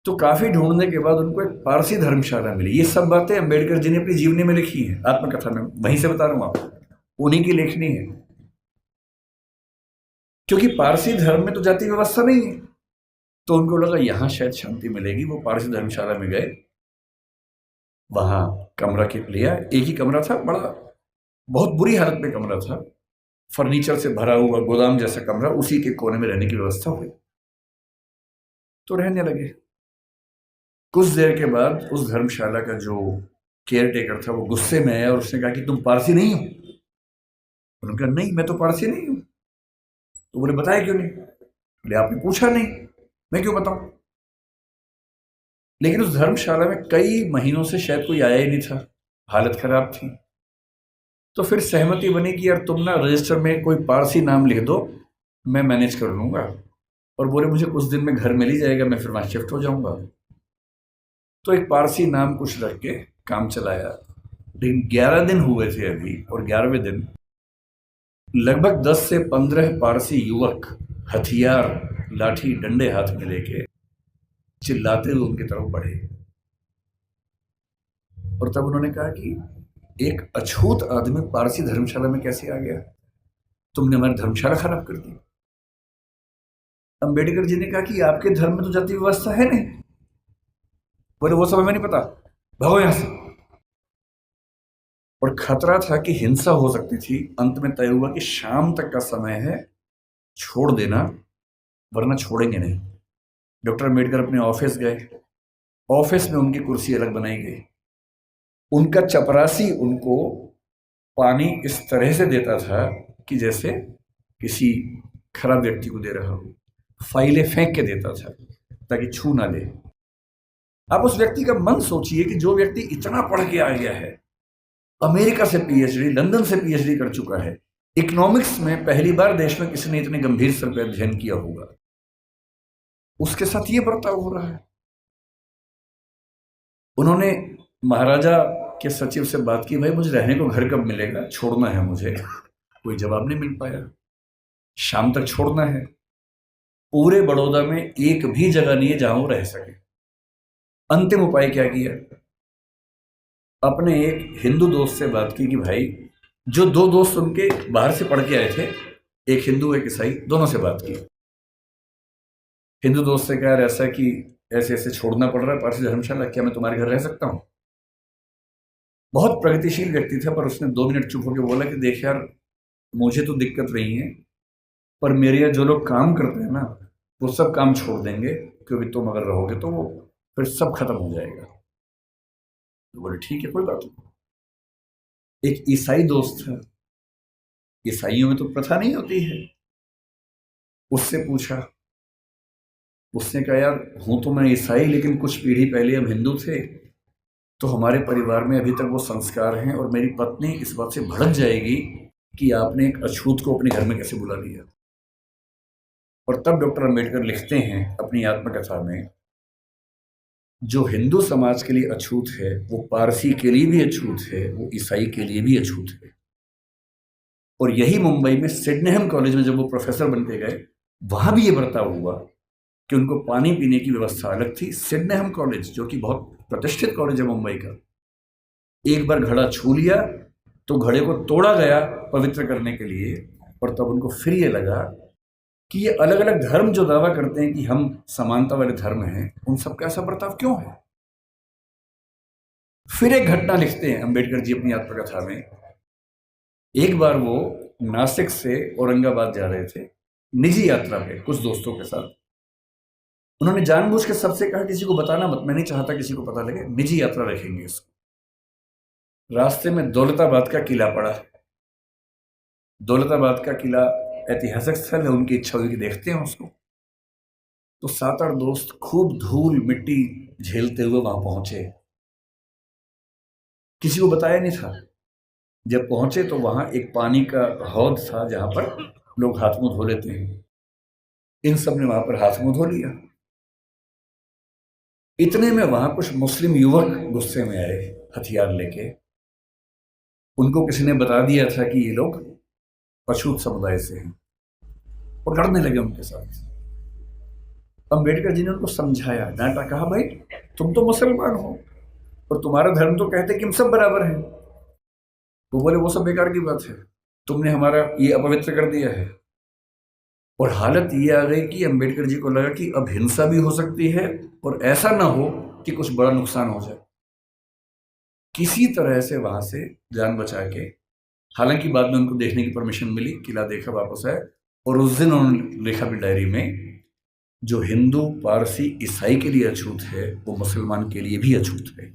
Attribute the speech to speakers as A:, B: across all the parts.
A: तो काफी ढूंढने के बाद उनको एक पारसी धर्मशाला मिली। ये सब बातें अम्बेडकर जी ने अपनी जीवनी में लिखी है, आत्मकथा में, वहीं से बता रहा हूं आपको, उन्हीं की लेखनी है। क्योंकि पारसी धर्म में तो जाति व्यवस्था नहीं है, तो उनको लगा यहां शायद शांति मिलेगी। वो पारसी धर्मशाला में गए, वहां कमरा लिया। एक ही कमरा था, बड़ा बहुत बुरी हालत में कमरा था, फर्नीचर से भरा हुआ गोदाम जैसा कमरा, उसी के कोने में रहने की व्यवस्था हुई। तो रहने लगे। कुछ देर के बाद उस धर्मशाला का जो केयर टेकर था वो गुस्से में आया और उसने कहा कि तुम पारसी नहीं हो। उन्होंने कहा नहीं, मैं तो पारसी नहीं हूं। तो बोले बताया क्यों नहीं? बोले आपने पूछा नहीं, मैं क्यों बताऊं? लेकिन उस धर्मशाला में कई महीनों से शायद कोई आया ही नहीं था, हालत खराब थी। तो फिर सहमति बनी कि यार तुम ना रजिस्टर में कोई पारसी नाम लिख दो, मैं मैनेज कर लूंगा। और बोले मुझे कुछ दिन में घर मिल ही जाएगा, मैं फिर वहां शिफ्ट हो जाऊंगा। तो एक पारसी नाम कुछ रख के काम चलाया। लेकिन 11 दिन हुए थे अभी, और 11वें दिन लगभग 10 से 15 पारसी युवक हथियार, लाठी, डंडे हाथ में लेके चिल्लाते हुए उनकी तरफ बढ़े। और तब उन्होंने कहा कि एक अछूत आदमी पारसी धर्मशाला में कैसे आ गया? तुमने हमारी धर्मशाला खराब कर दी। अंबेडकर जी ने कहा कि आपके धर्म में तो जाति व्यवस्था है नहीं। बोले वो सब हमें नहीं पता, भागो यहां से। और खतरा था कि हिंसा हो सकती थी। अंत में तय हुआ कि शाम तक का समय है, छोड़ देना, वरना छोड़ेंगे नहीं। डॉक्टर अम्बेडकर अपने ऑफिस गए। ऑफिस में उनकी कुर्सी अलग बनाई गई। उनका चपरासी उनको पानी इस तरह से देता था कि जैसे किसी खराब व्यक्ति को दे रहा हो। फाइलें फेंक के देता था ताकि छू ना ले। आप उस व्यक्ति का मन सोचिए कि जो व्यक्ति इतना पढ़ के आ गया है, अमेरिका से पीएचडी, लंदन से पीएचडी कर चुका है, इकोनॉमिक्स में पहली बार देश में किसी ने इतने गंभीर स्तर पर अध्ययन किया होगा, उसके साथ ये बर्ताव हो रहा है। उन्होंने महाराजा के सचिव से बात की, भाई मुझे रहने को घर कब मिलेगा, छोड़ना है मुझे। कोई जवाब नहीं मिल पाया। शाम तक छोड़ना है। पूरे बड़ौदा में एक भी जगह नहीं है जहां वो रह सके। अंतिम उपाय क्या किया? अपने एक हिंदू दोस्त से बात की कि भाई, जो दो दोस्त उनके बाहर से पढ़ के आए थे, एक हिंदू एक ईसाई, दोनों से बात की। हिंदू दोस्त से कहा ऐसा कि ऐसे ऐसे छोड़ना पड़ रहा है पारसी धर्मशाला, क्या मैं तुम्हारे घर रह सकता हूं? बहुत प्रगतिशील व्यक्ति था, पर उसने 2 मिनट चुप होकर बोला कि देख यार, मुझे तो दिक्कत नहीं है, पर मेरे यहाँ जो लोग काम करते हैं ना, वो सब काम छोड़ देंगे, क्योंकि तुम अगर रहोगे तो वो फिर सब खत्म हो जाएगा। तो बोले ठीक है, कोई बात नहीं। एक ईसाई दोस्त था, ईसाइयों में तो प्रथा नहीं होती है, उससे पूछा। उसने कहा यार, हूं तो मैं ईसाई, लेकिन कुछ पीढ़ी पहले हम हिंदू थे, तो हमारे परिवार में अभी तक वो संस्कार हैं, और मेरी पत्नी इस बात से भड़क जाएगी कि आपने एक अछूत को अपने घर में कैसे बुला लिया। और तब डॉक्टर अम्बेडकर लिखते हैं अपनी आत्मकथा में, जो हिंदू समाज के लिए अछूत है वो पारसी के लिए भी अछूत है, वो ईसाई के लिए भी अछूत है। और यही मुंबई में सिडनेहम कॉलेज में जब वो प्रोफेसर बन के गए, वहां भी ये बर्ताव हुआ कि उनको पानी पीने की व्यवस्था अलग थी। सिडनेहम कॉलेज, जो कि बहुत प्रतिष्ठित कॉलेज है मुंबई का, एक बार घड़ा छू लिया तो घड़े को तोड़ा गया पवित्र करने के लिए। और तब उनको फिर ये लगा कि ये अलग अलग धर्म जो दावा करते हैं कि हम समानता वाले धर्म हैं, उन सबका ऐसा बर्ताव क्यों है? फिर एक घटना लिखते हैं अंबेडकर जी अपनी आत्मकथा में। एक बार वो नासिक से औरंगाबाद जा रहे थे निजी यात्रा पे कुछ दोस्तों के साथ। उन्होंने जानबूझ के सबसे कहा किसी को बताना मत, मैं नहीं चाहता किसी को पता लगे, निजी यात्रा रखेंगे इसको। रास्ते में दौलताबाद का किला पड़ा। दौलताबाद का किला ऐतिहासिक स्थल है, उनकी इच्छा हुई कि देखते हैं उसको। तो 7-8 दोस्त खूब धूल मिट्टी झेलते हुए वहां पहुंचे। किसी को बताया नहीं था। जब पहुंचे तो वहां एक पानी का हौद था जहां पर लोग हाथ मुंह धो लेते हैं। इन सब ने वहां पर हाथ मुंह धो लिया। इतने में वहां कुछ मुस्लिम युवक गुस्से में आए हथियार लेके। उनको किसी ने बता दिया था कि ये लोग अछूत समुदाय से हैं, और लड़ने लगे उनके साथ। अम्बेडकर जी ने उनको समझाया, डांटा, कहा भाई तुम तो मुसलमान हो और तुम्हारा धर्म तो कहते कि हम सब बराबर हैं। वो बोले वो सब बेकार की बात है, तुमने हमारा ये अपवित्र कर दिया है। और हालत ये आ गई कि अम्बेडकर जी को लगा कि अब हिंसा भी हो सकती है और ऐसा ना हो कि कुछ बड़ा नुकसान हो जाए। किसी तरह से वहां से जान बचा के, हालांकि बाद में उनको देखने की परमिशन मिली, किला देखा, वापस आए, और उस दिन उन्होंने लिखा भी डायरी में, जो हिंदू, पारसी, ईसाई के लिए अछूत है वो मुसलमान के लिए भी अछूत है।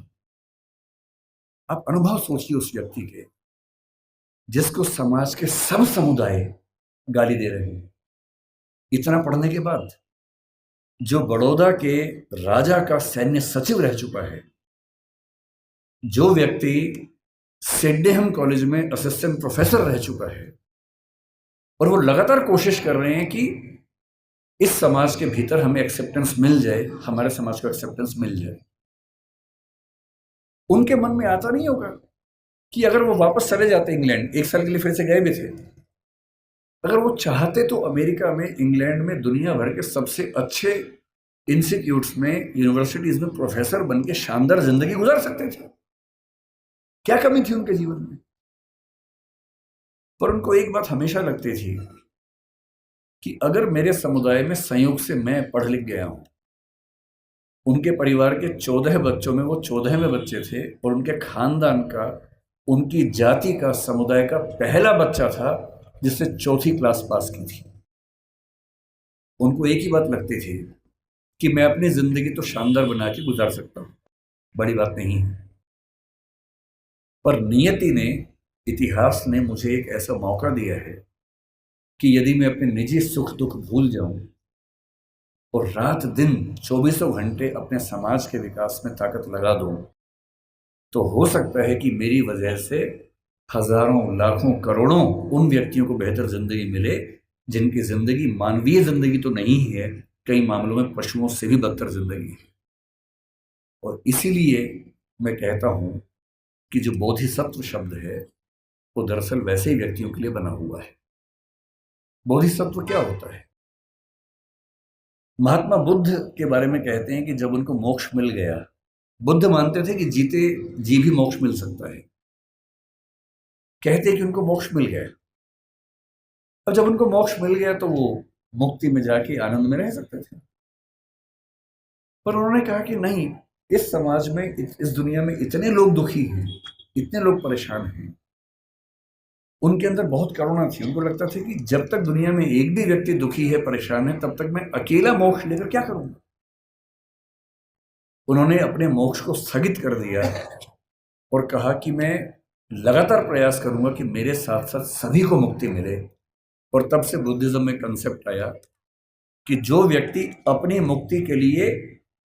A: आप अनुभव सोचिए उस व्यक्ति के, जिसको समाज के सब समुदाय गाली दे रहे हैं, इतना पढ़ने के बाद, जो बड़ौदा के राजा का सैन्य सचिव रह चुका है, जो व्यक्ति सिडनेहम कॉलेज में असिस्टेंट प्रोफेसर रह चुका है, और वो लगातार कोशिश कर रहे हैं कि इस समाज के भीतर हमें एक्सेप्टेंस मिल जाए, हमारे समाज को एक्सेप्टेंस मिल जाए। उनके मन में आता नहीं होगा कि अगर वो वापस चले जाते इंग्लैंड, 1 साल के लिए फिर से गए भी थे, अगर वो चाहते तो अमेरिका में, इंग्लैंड में, दुनिया भर के सबसे अच्छे इंस्टीट्यूट्स में, यूनिवर्सिटीज में प्रोफेसर बन के शानदार जिंदगी गुजार सकते थे। क्या कमी थी उनके जीवन में? पर उनको एक बात हमेशा लगती थी कि अगर मेरे समुदाय में संयोग से मैं पढ़ लिख गया हूं, उनके परिवार के 14 बच्चों में वो 14वें बच्चे थे, और उनके खानदान का, उनकी जाति का, समुदाय का पहला बच्चा था जिसने 4th क्लास पास की थी। उनको एक ही बात लगती थी कि मैं अपनी जिंदगी तो शानदार बना के गुजार सकता हूं, बड़ी बात नहीं है। पर नियति ने, इतिहास ने मुझे एक ऐसा मौका दिया है कि यदि मैं अपने निजी सुख दुख भूल जाऊं और रात दिन 24 घंटे अपने समाज के विकास में ताकत लगा दूं, तो हो सकता है कि मेरी वजह से हजारों, लाखों, करोड़ों उन व्यक्तियों को बेहतर जिंदगी मिले जिनकी जिंदगी मानवीय जिंदगी तो नहीं है, कई मामलों में पशुओं से भी बदतर जिंदगी है। और इसीलिए मैं कहता हूं कि जो बोधिसत्व शब्द है वो दरअसल वैसे ही व्यक्तियों के लिए बना हुआ है। बोधिसत्व क्या होता है? महात्मा बुद्ध के बारे में कहते हैं कि जब उनको मोक्ष मिल गया, बुद्ध मानते थे कि जीते जी भी मोक्ष मिल सकता है, कहते हैं कि उनको मोक्ष मिल गया, और जब उनको मोक्ष मिल गया तो वो मुक्ति में जाके आनंद में रह सकते थे। पर उन्होंने कहा कि नहीं, इस समाज में, इस दुनिया में इतने लोग दुखी हैं, इतने लोग परेशान हैं, उनके अंदर बहुत करुणा थी। उनको लगता था कि जब तक दुनिया में एक भी व्यक्ति दुखी है, परेशान है, तब तक मैं अकेला मोक्ष लेकर क्या करूंगा। उन्होंने अपने मोक्ष को स्थगित कर दिया और कहा कि मैं लगातार प्रयास करूंगा कि मेरे साथ साथ सभी को मुक्ति मिले। और तब से बुद्धिज्म में कंसेप्ट आया कि जो व्यक्ति अपनी मुक्ति के लिए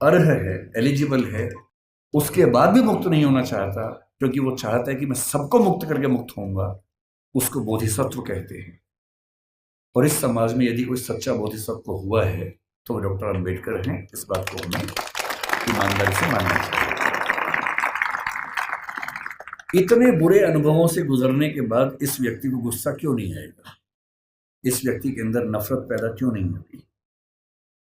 A: अर्ह है, एलिजिबल है, उसके बाद भी मुक्त नहीं होना चाहता, क्योंकि वो चाहता है कि मैं सबको मुक्त करके मुक्त होऊंगा, उसको बोधिसत्व कहते हैं। और इस समाज में यदि कोई सच्चा बोधिसत्व हुआ है तो वो डॉक्टर अंबेडकर हैं। इस बात को हमें ईमानदारी से मानना चाहिए। इतने बुरे अनुभवों से गुजरने के बाद इस व्यक्ति को गुस्सा क्यों नहीं आएगा? इस व्यक्ति के अंदर नफरत पैदा क्यों नहीं होगी?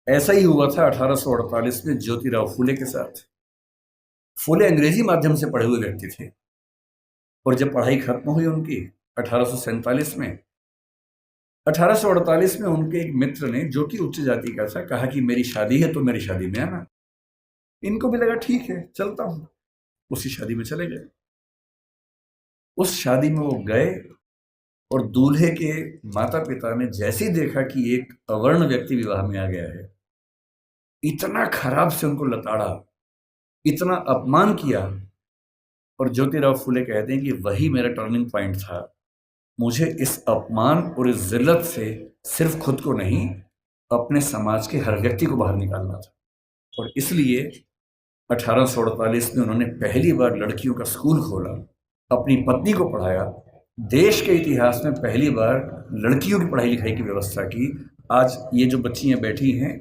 A: ऐसा ही हुआ था 1848 में ज्योतिराव फूले के साथ। फूले अंग्रेजी माध्यम से पढ़े हुए व्यक्ति थे, और जब पढ़ाई खत्म हुई उनकी 1847 में, 1848 में उनके एक मित्र ने, जो कि उच्च जाति का था, कहा कि मेरी शादी है तो मेरी शादी में आना। इनको भी लगा ठीक है, चलता हूं। उसी शादी में चले गए। उस शादी में वो गए, और दूल्हे के माता पिता ने जैसे ही देखा कि एक अवर्ण व्यक्ति विवाह में आ गया है, इतना खराब से उनको लताड़ा, इतना अपमान किया। और ज्योतिराव फूले कहते हैं कि वही मेरा टर्निंग पॉइंट था। मुझे इस अपमान और इस जिल्लत से सिर्फ खुद को नहीं, अपने समाज के हर व्यक्ति को बाहर निकालना था। और इसलिए 1848 में उन्होंने पहली बार लड़कियों का स्कूल खोला, अपनी पत्नी को पढ़ाया, देश के इतिहास में पहली बार लड़कियों की पढ़ाई लिखाई की व्यवस्था की। आज ये जो बच्चियां बैठी हैं,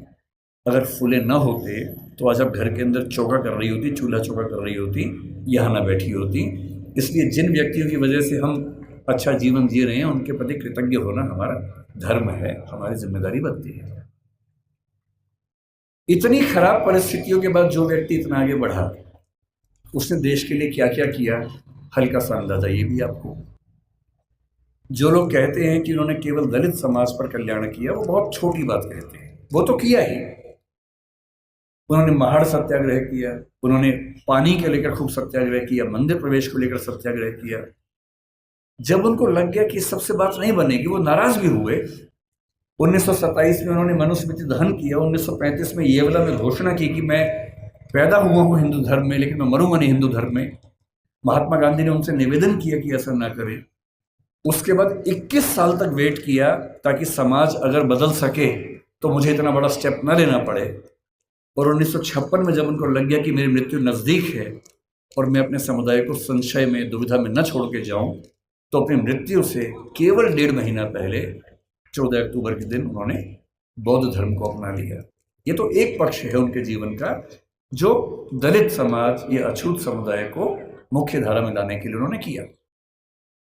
A: अगर फूले न होते तो आज आप घर के अंदर चौका कर रही होती, चूल्हा चौका कर रही होती, यहाँ ना बैठी होती। इसलिए जिन व्यक्तियों की वजह से हम अच्छा जीवन जी रहे हैं, उनके प्रति कृतज्ञ होना हमारा धर्म है, हमारी जिम्मेदारी बनती है। इतनी खराब परिस्थितियों के बाद जो व्यक्ति इतना आगे बढ़ा, उसने देश के लिए क्या क्या किया, हल्का सा अंदाजा ये भी आपको। जो लोग कहते हैं कि उन्होंने केवल दलित समाज पर कल्याण किया, वो बहुत छोटी बात कहते हैं। वो तो किया ही। उन्होंने महाड़ सत्याग्रह किया, उन्होंने पानी के लेकर खूब सत्याग्रह किया, मंदिर प्रवेश को लेकर सत्याग्रह किया। जब उनको लग गया कि सबसे बात नहीं बनेगी, वो नाराज भी हुए। 1927 में उन्होंने मनुस्मृति दहन किया। 1935 में येवला में घोषणा की कि मैं पैदा हुआ हूँ हिंदू धर्म में, लेकिन मैं मरूंगा नहीं हिंदू धर्म में। महात्मा गांधी ने उनसे निवेदन किया कि ऐसा ना करें। उसके बाद 21 साल तक वेट किया ताकि समाज अगर बदल सके तो मुझे इतना बड़ा स्टेप न लेना पड़े। और 1956 में जब उनको लग गया कि मेरी मृत्यु नज़दीक है और मैं अपने समुदाय को संशय में, दुविधा में न छोड़ के जाऊं, तो अपनी मृत्यु से केवल 1.5 महीना पहले 14 अक्टूबर के दिन उन्होंने बौद्ध धर्म को अपना लिया। ये तो एक पक्ष है उनके जीवन का, जो दलित समाज या अछूत समुदाय को मुख्य धारा में लाने के लिए उन्होंने किया।